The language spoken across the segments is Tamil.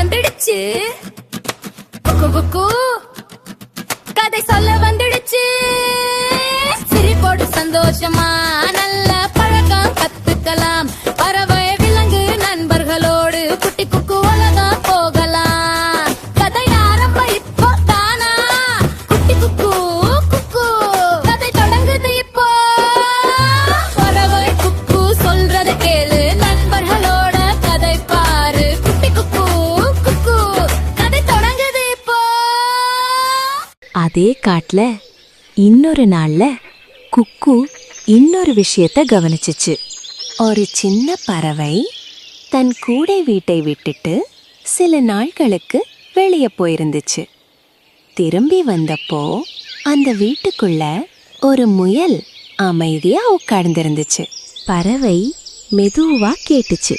வந்துடுச்சு, குக்கு குக்கு கதை சொல்ல வந்துடுச்சு. சிரிப்போடு சந்தோஷமா நல்ல பழக்கம் கத்துக்கலாம். பறவை விலங்கு நண்பர்களோடு குட்டி குக்கு உலகம் போகலாம். கதை ஆரம்பம் இப்போ தானா, குட்டி குக்கு குக்கு கதை தொடங்குது இப்போ. பறவை குக்கு சொல்றத கேளு, நண்பர்களோட கதை பாரு. குட்டி குக்கு குக்கு கதை தொடங்குது இப்போ. அதே காட்டுல இன்னொரு நாள்ல குக்கு இன்னொரு விஷயத்த கவனிச்சுச்சு. ஒரு சின்ன பறவை தன் கூடை வீட்டை விட்டுட்டு சில நாட்களுக்கு வெளியே போயிருந்துச்சு. திரும்பி வந்தப்போ அந்த வீட்டுக்குள்ள ஒரு முயல் அமைதியா உட்கார்ந்திருந்துச்சு. பறவை மெதுவா கேட்டுச்சு,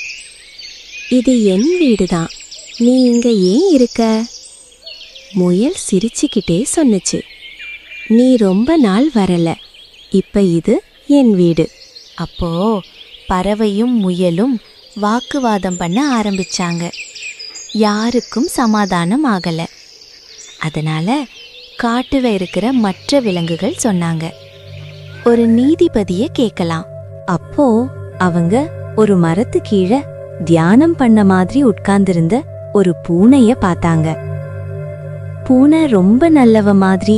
இது என் வீடுதான், நீ இங்க ஏன் இருக்க? முயல் சிரிச்சுக்கிட்டே சொன்னுச்சு, நீ ரொம்ப நாள் வரல, இப்ப இது என் வீடு. அப்போ பறவையும் முயலும் வாக்குவாதம் பண்ண ஆரம்பிச்சாங்க. யாருக்கும் சமாதானம் ஆகல. அதனால காட்டுல இருக்கிற மற்ற விலங்குகள் சொன்னாங்க, ஒரு நீதிபதிய கேட்கலாம். அப்போ அவங்க ஒரு மரத்து கீழே தியானம் பண்ண மாதிரி உட்கார்ந்திருந்த ஒரு பூனைய பார்த்தாங்க. பூனை ரொம்ப நல்லவ மாதிரி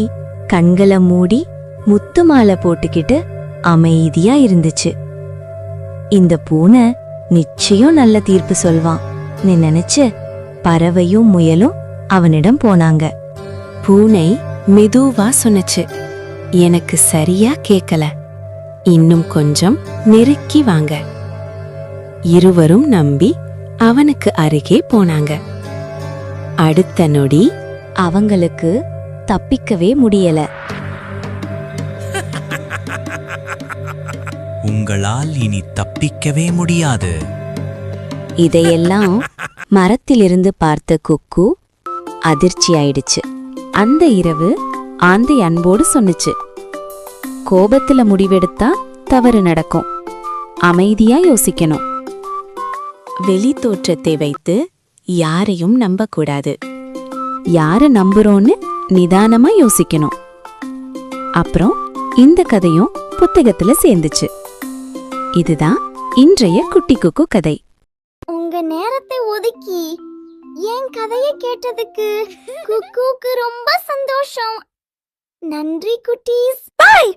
கண்களை மூடி முத்து மாலை போட்டுக்கிட்டு அமைதியா இருந்துச்சு. இந்த பூனை நிச்சயம் நல்ல தீர்ப்பு சொல்வான் நீ நினைச்சு பறவையும் முயலும் அவனிடம் போனாங்க. பூனை மெதுவா சொன்னுச்சு, எனக்கு சரியா கேட்கல, இன்னும் கொஞ்சம் நெருக்கி வாங்க. இருவரும் நம்பி அவனுக்கு அருகே போனாங்க. அடுத்த நொடி அவங்களுக்கு தப்பிக்கவே முடியல. உங்களால் இனி தப்பிக்கவே முடியாது. இதையெல்லாம் மரத்திலிருந்து பார்த்த குக்கு அதிர்ச்சி ஆயிடுச்சு. அந்த இரவு ஆந்தை அன்போடு சொன்னுச்சு, கோபத்துல முடிவெடுத்தா தவறு நடக்கும், அமைதியா யோசிக்கணும். வெளி தோற்றத்தை வைத்து யாரையும் நம்பக்கூடாது, யார நம்புறோன்னு நிதானமா யோசிக்கணும். அப்புறம் இந்த கதையும் புத்தகத்துல சேர்ந்துச்சு. இதுதான் இன்றைய குட்டி குக்கு கதை. உங்க நேரத்தை ஒதுக்கி என் கதையை கேட்டதுக்கு குக்குக்கு ரொம்ப சந்தோஷம். நன்றி குட்டீஸ். பாய்.